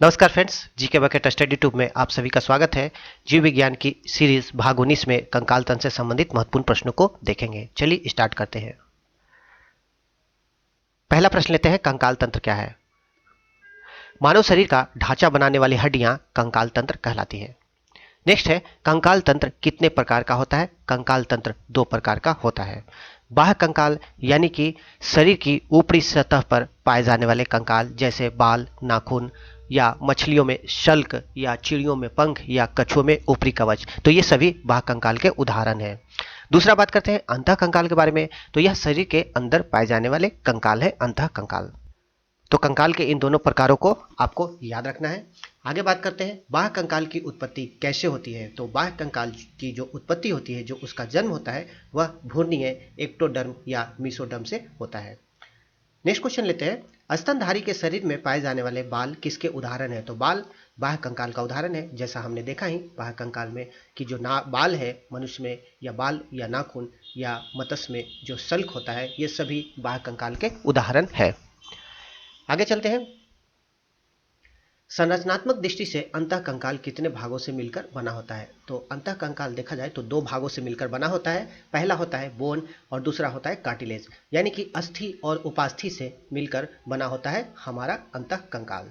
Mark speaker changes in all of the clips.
Speaker 1: नमस्कार friends, GK bucket study tube में आप सभी का स्वागत है। जीव विज्ञान की सीरीज भाग 19 में कंकाल तंत्र से संबंधित महत्वपूर्ण प्रश्नों को देखेंगे। चलिए स्टार्ट करते हैं। पहला प्रश्न लेते हैं, कंकाल तंत्र क्या है। मानव शरीर का ढांचा बनाने वाली हड्डियां कंकाल तंत्र कहलाती है। नेक्स्ट है, कंकाल तंत्र कितने प्रकार का होता है। कंकाल तंत्र दो प्रकार का होता है। बाह्य कंकाल यानी कि शरीर की ऊपरी सतह पर पाए जाने वाले कंकाल, जैसे बाल, नाखून, या मछलियों में शल्क, या चिड़ियों में पंख, या कछुओं में ऊपरी कवच, तो ये सभी बाह्य कंकाल के उदाहरण हैं। दूसरा बात करते हैं अंतः कंकाल के बारे में। तो यह शरीर के अंदर पाए जाने वाले कंकाल है अंतः कंकाल। तो कंकाल के इन दोनों प्रकारों को आपको याद रखना है। आगे बात करते हैं बाह्य कंकाल की उत्पत्ति कैसे होती है। तो बाह्य कंकाल की जो उत्पत्ति होती है, जो उसका जन्म होता है, वह भ्रूणीय एक्टोडर्म या मीसोडर्म से होता है। नेक्स्ट क्वेश्चन लेते हैं, स्तनधारी के शरीर में पाए जाने वाले बाल किसके उदाहरण है। तो बाल बाह्य कंकाल का उदाहरण है। जैसा हमने देखा ही बाह्य कंकाल में कि जो बाल है मनुष्य में, या बाल या नाखून या मत्स्य में जो शल्क होता है, ये सभी बाह्य कंकाल के उदाहरण है। आगे चलते हैं, संरचनात्मक दृष्टि से अंतः कंकाल कितने भागों से मिलकर बना होता है। तो अंतः कंकाल देखा जाए तो दो भागों से मिलकर बना होता है। पहला होता है बोन और दूसरा होता है कार्टिलेज, यानी कि अस्थि और उपास्थि से मिलकर बना होता है हमारा अंतः कंकाल।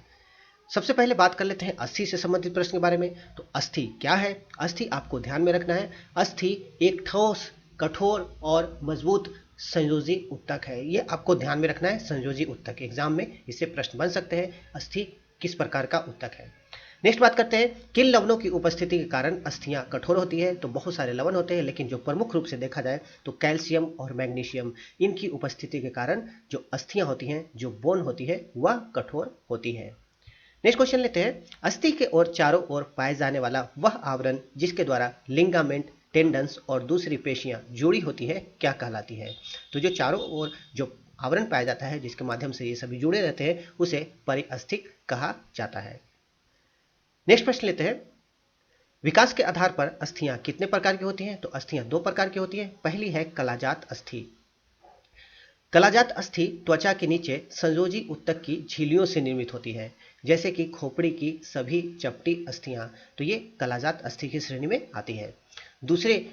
Speaker 1: सबसे पहले बात कर लेते हैं अस्थि से संबंधित प्रश्न के बारे में। तो अस्थि क्या है। अस्थि आपको ध्यान में रखना है, अस्थि एक ठोस, कठोर और मजबूत संयोजी ऊतक है। ये आपको ध्यान में रखना है, संयोजी ऊतक। एग्जाम में इससे प्रश्न बन सकते हैं, अस्थि किस प्रकार का ऊतक है। नेक्स्ट बात करते हैं, किन लवणों की उपस्थिति के कारण अस्थियां कठोर होती है। तो बहुत सारे लवण होते हैं, लेकिन जो प्रमुख रूप से देखा जाए तो कैल्शियम और मैग्नीशियम, इनकी उपस्थिति के कारण जो अस्थियां होती हैं, जो बोन होती है, वह कठोर होती है। नेक्स्ट क्वेश्चन लेते हैं, अस्थि के और चारों ओर पाए जाने वाला वह आवरण जिसके द्वारा लिंगामेंट, टेंडन्स और दूसरी पेशियां जुड़ी होती है, क्या कहलाती है। तो जो चारों ओर जो आवरण पाया जाता है, जिसके माध्यम से ये सभी जुड़े रहते हैं, उसे परिअस्थिक कहा जाता है। नेक्स्ट प्रश्न लेते हैं, विकास के आधार पर अस्थियां कितने प्रकार की होती हैं। तो अस्थियां दो प्रकार की होती हैं। पहली है कलाजात अस्थि। कलाजात अस्थि त्वचा के नीचे संयोजी ऊतक की झिल्लियों से निर्मित होती है, जैसे कि खोपड़ी की सभी चपटी अस्थियां। तो ये कलाजात अस्थि की श्रेणी में आती है। दूसरे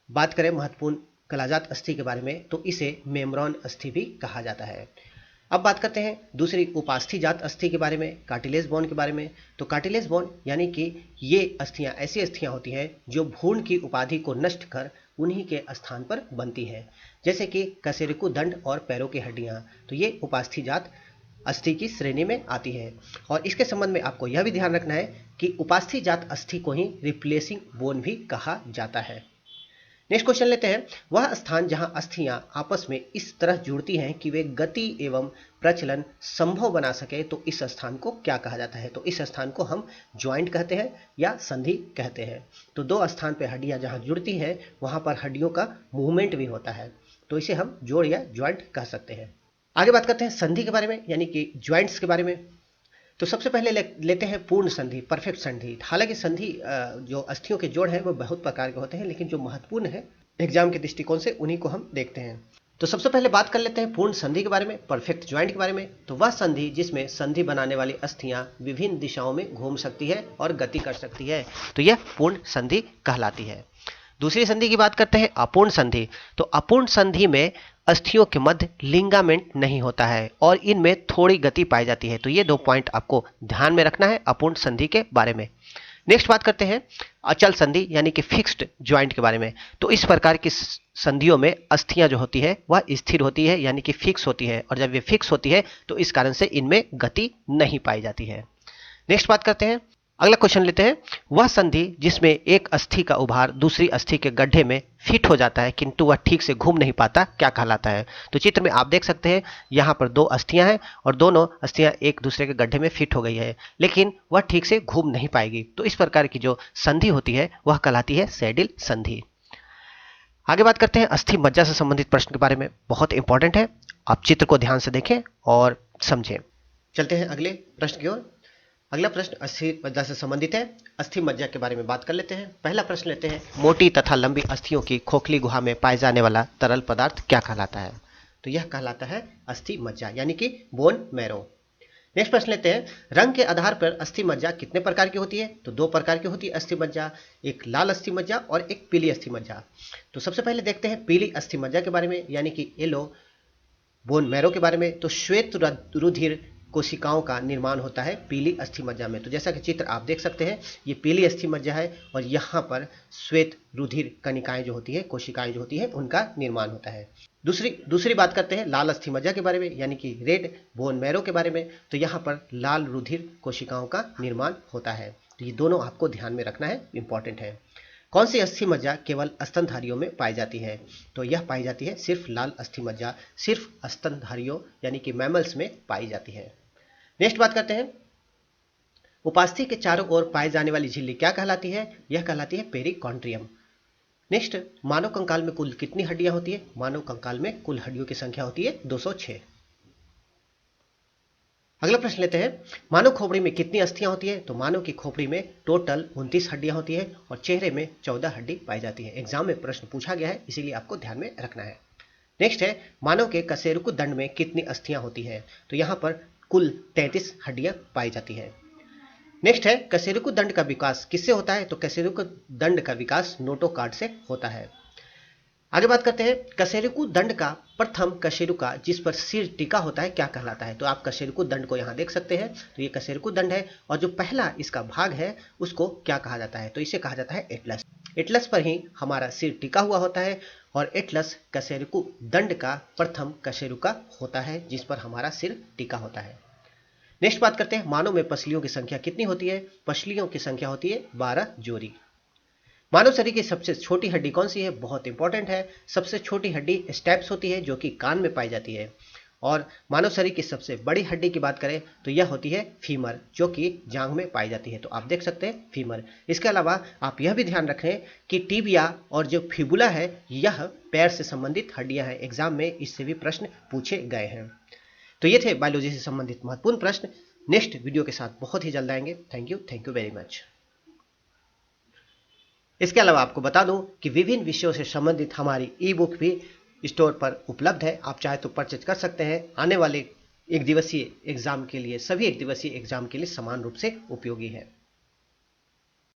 Speaker 1: बात करें महत्वपूर्ण कलाजात अस्थि के बारे में, तो इसे मेम्ब्रेन अस्थि भी कहा जाता है। अब बात करते हैं दूसरी उपास्थि जात अस्थि के बारे में, कार्टिलेज बोन के बारे में। तो कार्टिलेज बोन यानी कि ये अस्थियां ऐसी अस्थियां होती हैं जो भ्रूण की उपाधि को नष्ट कर उन्हीं के स्थान पर बनती है, जैसे कि कशेरुकी दंड और पैरों की हड्डियां। तो ये उपास्थि जात अस्थि की श्रेणी में आती है। और इसके संबंध में आपको यह भी ध्यान रखना है कि उपास्थि जात अस्थि को ही रिप्लेसिंग बोन भी कहा जाता है। नेक्स्ट क्वेश्चन लेते हैं, वह स्थान जहां अस्थियां आपस में इस तरह जुड़ती हैं कि वे गति एवं प्रचलन संभव बना सके, तो इस स्थान को क्या कहा जाता है। तो इस स्थान को हम ज्वाइंट कहते हैं या संधि कहते हैं। तो दो स्थान पर हड्डियां जहां जुड़ती हैं, वहां पर हड्डियों का मूवमेंट भी होता है, तो इसे हम जोड़ या ज्वाइंट कह सकते हैं। आगे बात करते हैं संधि के बारे में, यानी कि ज्वाइंट्स के बारे में। तो सबसे पहले लेते हैं पूर्ण संधि, परफेक्ट संधि। हालांकि संधि जो अस्थियों के जोड़ हैं वो बहुत प्रकार के होते हैं, लेकिन जो महत्वपूर्ण है एग्जाम के दृष्टिकोण से उन्हीं को हम देखते हैं। तो सबसे पहले बात कर लेते हैं पूर्ण संधि के बारे में, परफेक्ट ज्वाइंट के बारे में। तो वह संधि जिसमें संधि बनाने वाली अस्थियां विभिन्न दिशाओं में घूम सकती है और गति कर सकती है, तो यह पूर्ण संधि कहलाती है। दूसरी संधि की बात करते हैं अपूर्ण संधि। तो अपूर्ण संधि में अस्थियों के मध्य लिंगामेंट नहीं होता है और इनमें थोड़ी गति पाई जाती है। तो ये दो पॉइंट आपको ध्यान में रखना है अपूर्ण संधि के बारे में। नेक्स्ट बात करते हैं अचल संधि यानी कि फिक्स्ड ज्वाइंट के बारे में। तो इस प्रकार की संधियों में अस्थियां जो होती है वह स्थिर होती है, यानी कि फिक्स होती है, और जब ये फिक्स होती है तो इस कारण से इनमें गति नहीं पाई जाती है। नेक्स्ट बात करते हैं, अगला क्वेश्चन लेते हैं, वह संधि जिसमें एक अस्थि का उभार दूसरी अस्थि के गड्ढे में फिट हो जाता है किंतु वह ठीक से घूम नहीं पाता, क्या कहलाता है। तो चित्र में आप देख सकते हैं यहाँ पर दो अस्थियां हैं और दोनों अस्थियां एक दूसरे के गड्ढे में फिट हो गई है, लेकिन वह ठीक से घूम नहीं पाएगी। तो इस प्रकार की जो संधि होती है वह कहलाती है सैडिल संधि। आगे बात करते हैं अस्थि मज्जा से संबंधित प्रश्न के बारे में, बहुत इंपॉर्टेंट है, आप चित्र को ध्यान से देखें और समझें। चलते हैं अगले प्रश्न की ओर। अगला प्रश्न अस्थि मज्जा से संबंधित है। अस्थि मज्जा के बारे में बात कर लेते हैं। पहला प्रश्न लेते हैं, मोटी तथा लंबी अस्थियों की खोखली गुहा में पाए जाने वाला तरल पदार्थ क्या कहलाता है। तो यह कहलाता है अस्थि मज्जा, यानी कि बोन मैरो। नेक्स्ट प्रश्न लेते हैं, रंग के आधार पर अस्थि मज्जा कितने प्रकार की होती है? तो दो प्रकार की होती है अस्थि मज्जा, एक लाल अस्थि मज्जा और एक पीली अस्थि मज्जा। तो सबसे पहले देखते हैं पीली अस्थि मज्जा के बारे में, यानी कि येलो बोन मैरो के बारे में। तो श्वेत रुधिर कोशिकाओं का निर्माण होता है पीली अस्थि मज्जा में। तो जैसा कि चित्र आप देख सकते हैं, ये पीली अस्थि मज्जा है और यहाँ पर श्वेत रुधिर कणिकाएं जो होती है, कोशिकाएं जो होती है, उनका निर्माण होता है। दूसरी बात करते हैं लाल अस्थि मज्जा के बारे में, यानी कि रेड बोन मैरो के बारे में। तो यहाँ पर लाल रुधिर कोशिकाओं का निर्माण होता है। तो ये दोनों आपको ध्यान में रखना है, इंपॉर्टेंट है। कौन सी अस्थि मज्जा केवल स्तनधारियों में पाई जाती है? तो यह पाई जाती है सिर्फ लाल अस्थि मज्जा, सिर्फ स्तनधारियों यानी कि मैमल्स में पाई जाती है। नेक्स्ट बात करते हैं, उपास्थि के चारों ओर पाए जाने वाली झिल्ली क्या कहलाती है? यह कहलाती है पेरिकॉन्ड्रियम। नेक्स्ट, मानव कंकाल में कुल कितनी हड्डियां होती है? मानव कंकाल में कुल हड्डियों की संख्या होती है 206। अगला प्रश्न लेते हैं, मानव खोपड़ी में कितनी अस्थियां होती है? तो मानव की खोपड़ी में टोटल 29 हड्डियां होती है और चेहरे में 14 हड्डी पाई जाती है। एग्जाम में प्रश्न पूछा गया है, इसीलिए आपको ध्यान में रखना है। नेक्स्ट है, मानव के कशेरुक दंड में कितनी अस्थियां होती है? तो यहां पर कुल 33 हड्डियां पाई जाती है। नेक्स्ट है, कशेरुक दंड का विकास किससे होता है? तो कशेरुक दंड का विकास नोटोकार्ड से होता है। आगे बात करते हैं, कशेरुक दंड का प्रथम कशेरुका जिस पर सिर टिका होता है क्या कहलाता है? तो आप कशेरुक दंड को यहाँ देख सकते हैं। तो ये कशेरुक दंड है और जो पहला इसका भाग है उसको क्या कहा जाता है? तो इसे कहा जाता है एटलस। एटलस पर ही हमारा सिर टिका हुआ होता है और एटलस कशेरुक दंड का प्रथम कशेरुका होता है जिस पर हमारा सिर टिका होता है। नेक्स्ट बात करते हैं, मानव में पसलियों की संख्या कितनी होती है? पसलियों की संख्या होती है 12 जोड़ी। मानव शरीर की सबसे छोटी हड्डी कौन सी है? बहुत इंपॉर्टेंट है, सबसे छोटी हड्डी स्टेप्स होती है जो कि कान में पाई जाती है। और मानव शरीर की सबसे बड़ी हड्डी की बात करें तो यह होती है फीमर, जो कि जांघ में पाई जाती है। तो आप देख सकते हैं फीमर। इसके अलावा आप यह भी ध्यान रखें कि टिबिया और जो फिबुला है यह पैर से संबंधित हड्डियां हैं। एग्जाम में इससे भी प्रश्न पूछे गए हैं। तो ये थे बायोलॉजी से संबंधित महत्वपूर्ण प्रश्न। नेक्स्ट वीडियो के साथ बहुत ही जल्द आएंगे। Thank you very much. इसके अलावा आपको बता दूं कि विभिन्न विषयों से संबंधित हमारी ई बुक भी स्टोर पर उपलब्ध है, आप चाहे तो परचेज कर सकते हैं। आने वाले एक दिवसीय एग्जाम के लिए, सभी एक दिवसीय एग्जाम के लिए समान रूप से उपयोगी है।